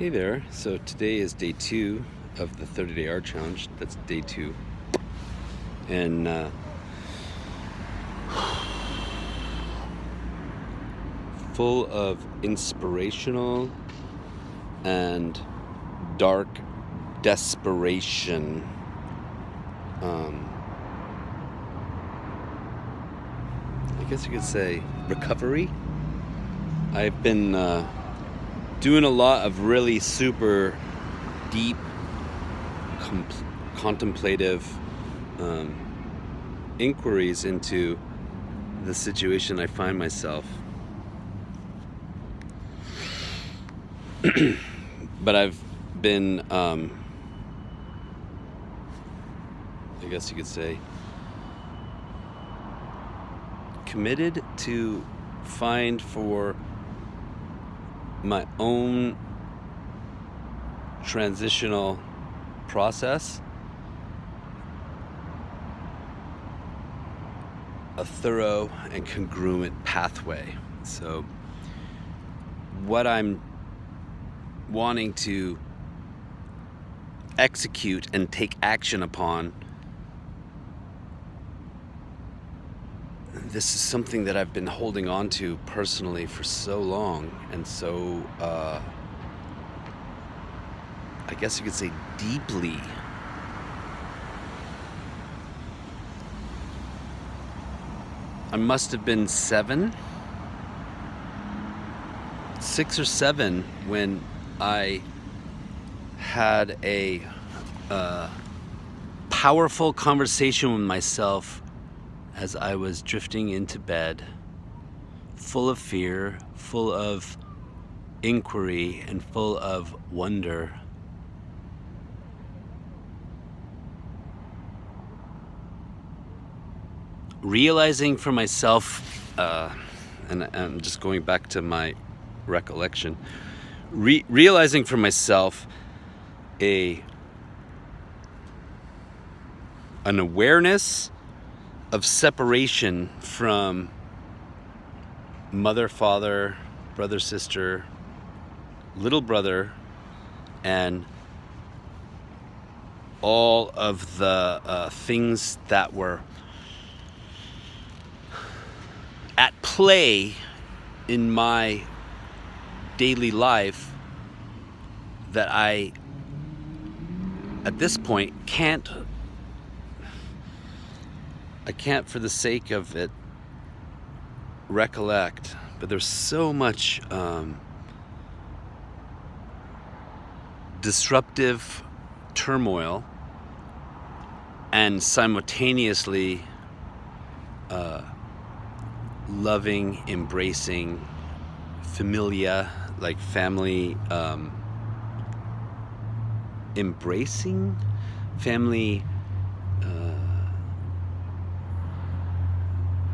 Hey there, so today is day 2 of the 30-day art challenge. That's day 2. And full of inspirational and dark desperation. I guess you could say recovery. I've been doing a lot of really super deep, contemplative inquiries into the situation I find myself. But I've been, I guess you could say, committed to find for my own transitional process a thorough and congruent pathway. So what I'm wanting to execute and take action upon, this is something that I've been holding on to personally for so long, and so I guess you could say deeply. I must have been 6 or 7 when I had a powerful conversation with myself as I was drifting into bed, full of fear, full of inquiry, and full of wonder. Realizing for myself, and I'm just going back to my recollection, realizing for myself an awareness of separation from mother, father, brother, sister, little brother, and all of the things that were at play in my daily life that I, at this point, can't for the sake of it recollect. But there's so much disruptive turmoil and simultaneously loving, embracing, familia, like family, embracing family.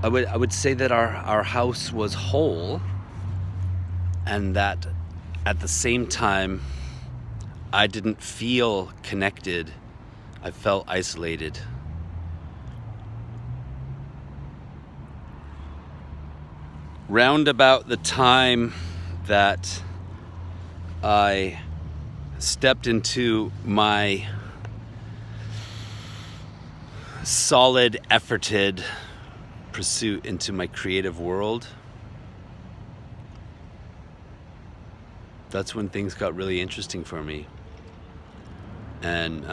I would say that our house was whole, and that at the same time I didn't feel connected. I felt isolated. Round about the time that I stepped into my solid, efforted pursuit into my creative world, that's when things got really interesting for me. And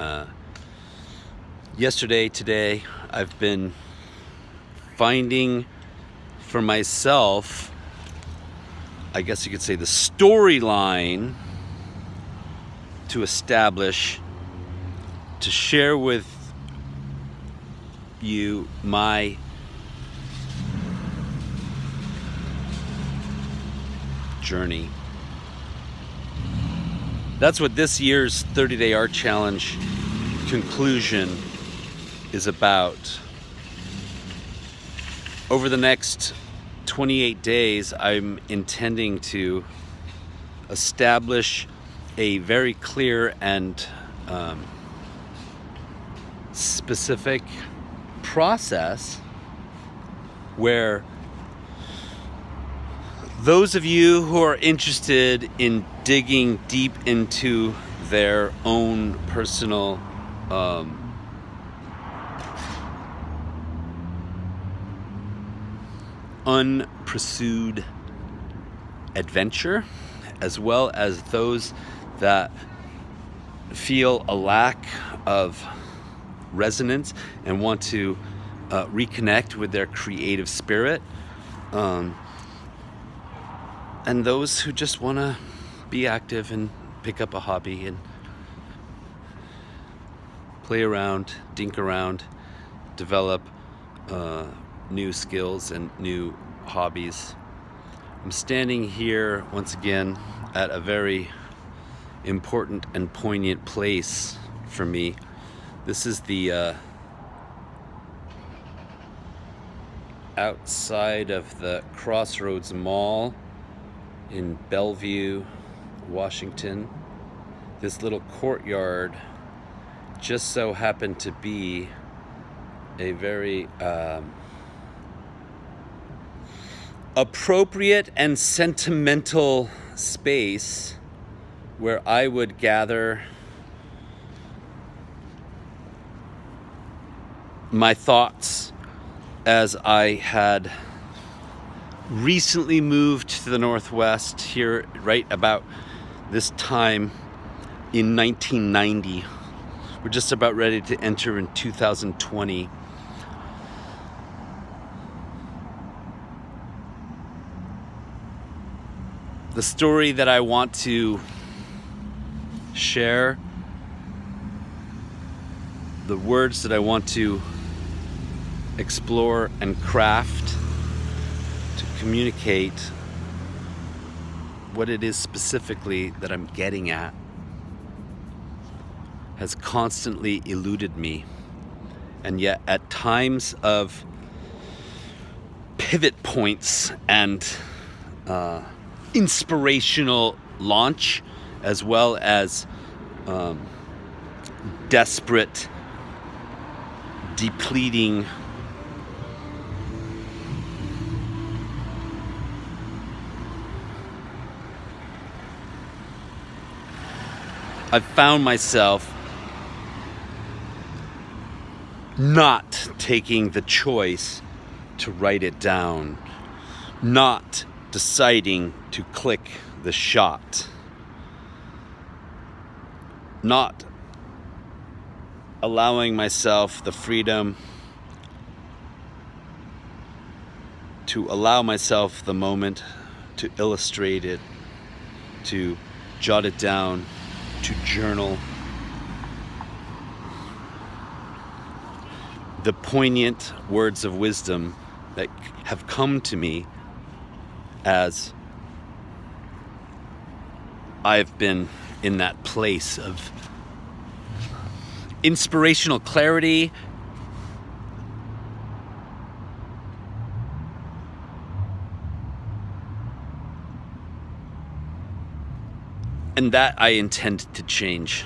today, I've been finding for myself, I guess you could say, the storyline to establish, to share with you my journey. That's what this year's 30-day art challenge conclusion is about. Over the next 28 days, I'm intending to establish a very clear and specific process where those of you who are interested in digging deep into their own personal unpursued adventure, as well as those that feel a lack of resonance and want to reconnect with their creative spirit, and those who just want to be active and pick up a hobby and play around, dink around, develop new skills and new hobbies. I'm standing here once again at a very important and poignant place for me. This is the outside of the Crossroads Mall in Bellevue, Washington. This little courtyard just so happened to be a very appropriate and sentimental space where I would gather my thoughts as I had recently moved to the Northwest here right about this time in 1990. We're just about ready to enter in 2020. The story that I want to share, the words that I want to explore and craft to communicate what it is specifically that I'm getting at, has constantly eluded me. And yet at times of pivot points and inspirational launch, as well as desperate, depleting I've found myself not taking the choice to write it down, not deciding to click the shot, not allowing myself the freedom to allow myself the moment to illustrate it, to jot it down, to journal. The poignant words of wisdom that have come to me as I've been in that place of inspirational clarity, and that I intend to change.